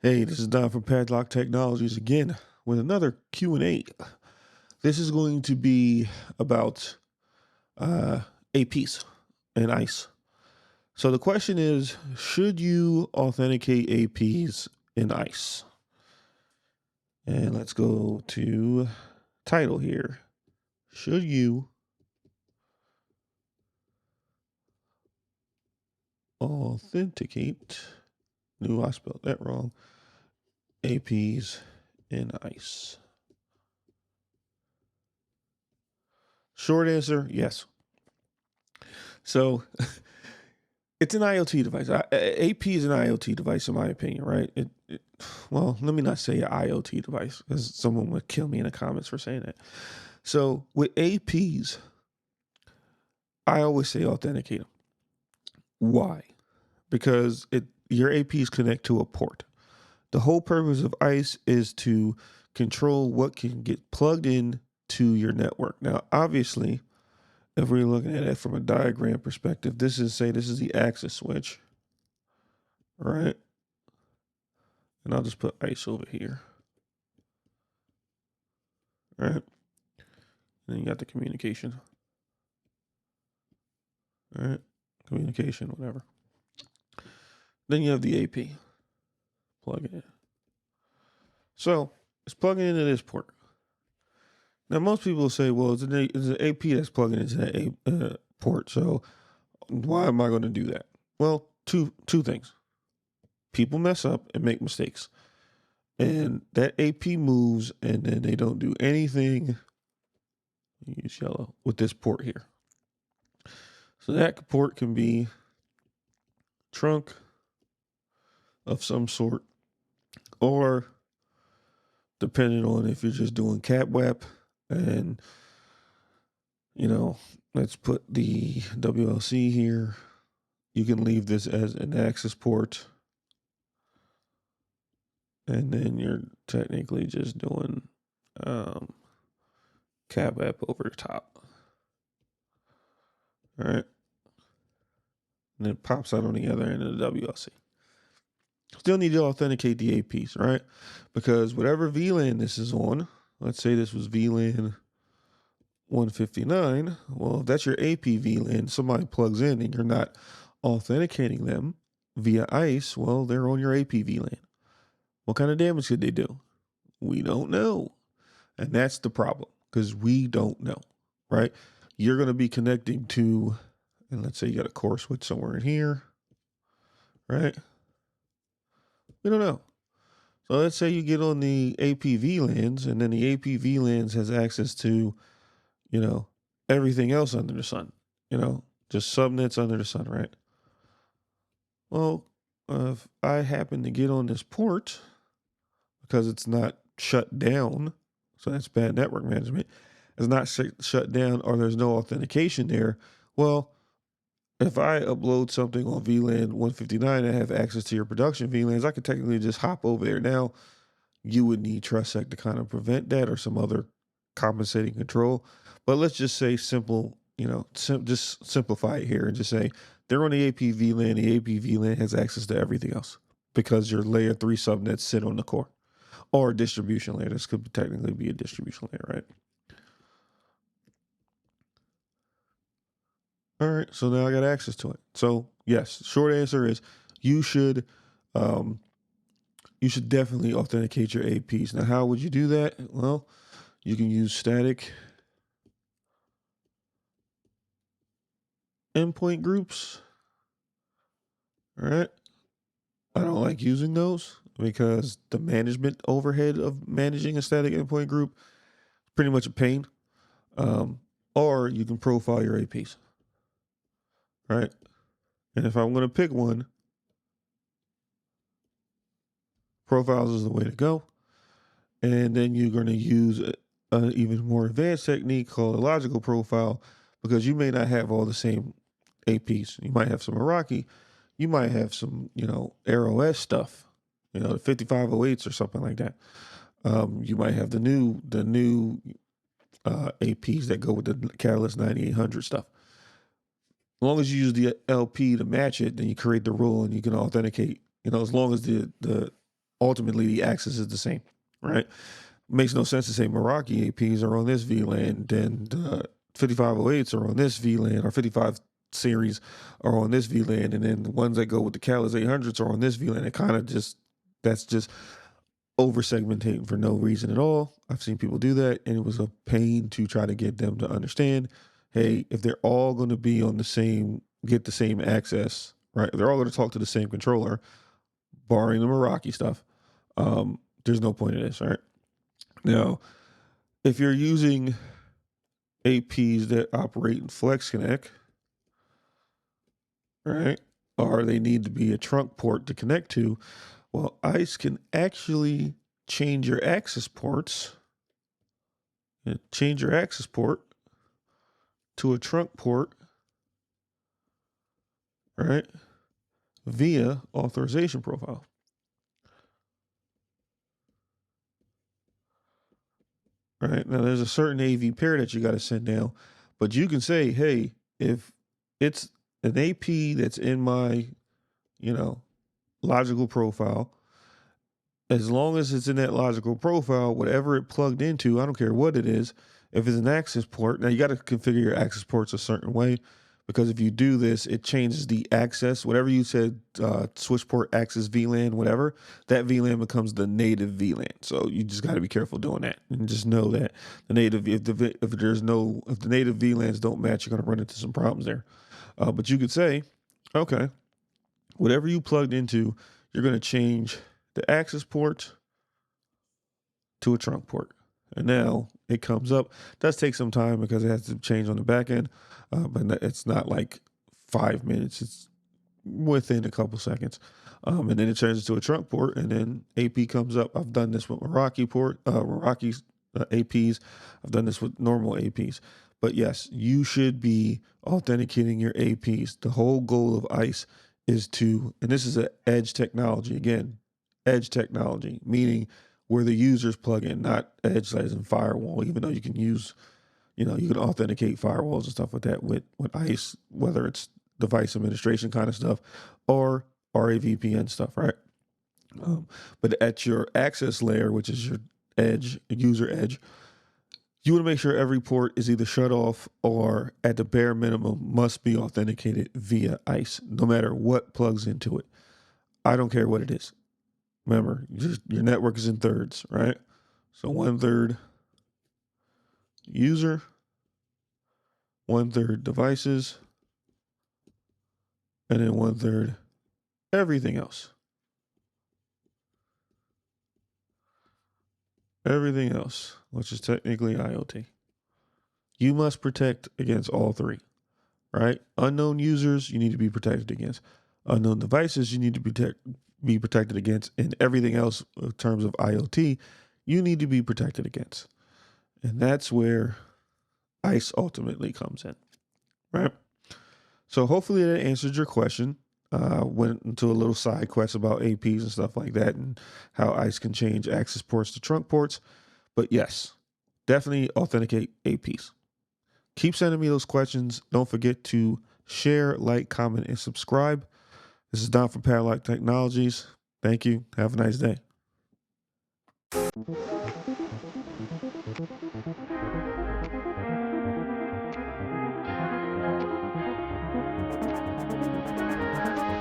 Hey, this is Don from Padlock Technologies again with another Q&A. This is going to be about APs and ICE. So the question is, should you authenticate APs in ICE? And let's go to title here. Should you authenticate, I spelled that wrong, APs in ICE? Short answer, yes. So it's an IoT device. AP is an IoT device, in my opinion, right? Well, let me not say an IoT device, because someone would kill me in the comments for saying that. So with APs, I always say authenticate them. Why? Because your APs connect to a port. The whole purpose of ICE is to control what can get plugged in to your network. Now, obviously, if we're looking at it from a diagram perspective, this is the access switch, right? And I'll just put ICE over here, right? And then you got the communication, right? Communication, whatever. Then you have the AP, plug it in. So it's plugging into this port. Now, most people say, well, it's an AP that's plugging into that port. So why am I going to do that? Well, two things. People mess up and make mistakes. And that AP moves, and then they don't do anything. Use yellow with this port here. So that port can be trunk of some sort, or depending on if you're just doing cat wrap, and let's put the WLC here. You can leave this as an access port, and then you're technically just doing cat wrap over the top. All right. And it pops out on the other end of the WLC. Still need to authenticate the APs, right? Because whatever VLAN this is on, let's say this was VLAN 159. Well, if that's your AP VLAN, somebody plugs in and you're not authenticating them via ICE, well, they're on your AP VLAN. What kind of damage could they do? We don't know. And that's the problem, because we don't know, right? You're going to be connecting to, and let's say you got a core switch somewhere in here, right? We don't know. So let's say you get on the AP VLANs, and then the AP VLANs has access to, everything else under the sun, just subnets under the sun, right? Well, if I happen to get on this port because it's not shut down, so that's bad network management, it's not shut down, or there's no authentication there, well, if I upload something on VLAN 159 and have access to your production VLANs, I could technically just hop over there. Now, you would need TrustSec to kind of prevent that, or some other compensating control. But let's just say simple, just simplify it here and just say they're on the AP VLAN. The AP VLAN has access to everything else because your layer 3 subnets sit on the core, or distribution layer. This could technically be a distribution layer, right? All right, so now I got access to it. So yes, short answer is you should definitely authenticate your APs. Now, how would you do that? Well, you can use static endpoint groups. All right. I don't like using those because the management overhead of managing a static endpoint group is pretty much a pain. Or you can profile your APs. Right. And if I'm going to pick one, profiles is the way to go. And then you're going to use an even more advanced technique called a logical profile, because you may not have all the same APs. You might have some Meraki. You might have some, AROS stuff, the 5508s or something like that. You might have the new APs that go with the Catalyst 9800 stuff. As long as you use the LP to match it, then you create the rule and you can authenticate. As long as the ultimately the access is the same, right? Makes no sense to say Meraki APs are on this VLAN, and 5508s are on this VLAN, or 55 series are on this VLAN, and then the ones that go with the Catalyst 800s are on this VLAN. It kind of just, that's just over segmenting for no reason at all. I've seen people do that, and it was a pain to try to get them to understand, hey, if they're all going to be on the same, get the same access, right? If they're all going to talk to the same controller, barring the Meraki stuff, there's no point in this, right? Now, if you're using APs that operate in Flex Connect, right, or they need to be a trunk port to connect to, well, ISE can actually change your access ports, change your access port to a trunk port, right, via authorization profile. Right, now there's a certain AV pair that you got to send down, but you can say, hey, if it's an AP that's in my, logical profile, as long as it's in that logical profile, whatever it plugged into, I don't care what it is, if it's an access port, now you got to configure your access ports a certain way, because if you do this, it changes the access, whatever you said, switch port access VLAN, whatever, that VLAN becomes the native VLAN. So you just got to be careful doing that, and just know that the native, if the native VLANs don't match, you're going to run into some problems there. But you could say, okay, whatever you plugged into, you're going to change the access port to a trunk port. And now it comes up. It does take some time because it has to change on the back end, but it's not like 5 minutes. It's within a couple seconds. And then it turns into a trunk port, and then AP comes up. I've done this with Meraki's APs. I've done this with normal APs. But yes, you should be authenticating your APs. The whole goal of ISE is to, and this is an edge technology, again, edge technology, meaning where the users plug in, not edge as in firewall, even though you can use, you can authenticate firewalls and stuff with that with ISE, whether it's device administration kind of stuff or RAVPN stuff, right? But at your access layer, which is your edge, user edge, you want to make sure every port is either shut off or at the bare minimum must be authenticated via ISE, no matter what plugs into it. I don't care what it is. Remember, your network is in thirds, right? So 1/3 user, 1/3 devices, and then 1/3 everything else. Everything else, which is technically IoT. You must protect against all three, right? Unknown users, you need to be protected against. Unknown devices, you need to be protected against. And everything else in terms of IoT, you need to be protected against. And that's where ISE ultimately comes in, right? So hopefully that answered your question. Went into a little side quest about APs and stuff like that, and how ISE can change access ports to trunk ports. But yes, definitely authenticate APs. Keep sending me those questions. Don't forget to share, like, comment, and subscribe. This is Don from Padlock Technologies. Thank you. Have a nice day.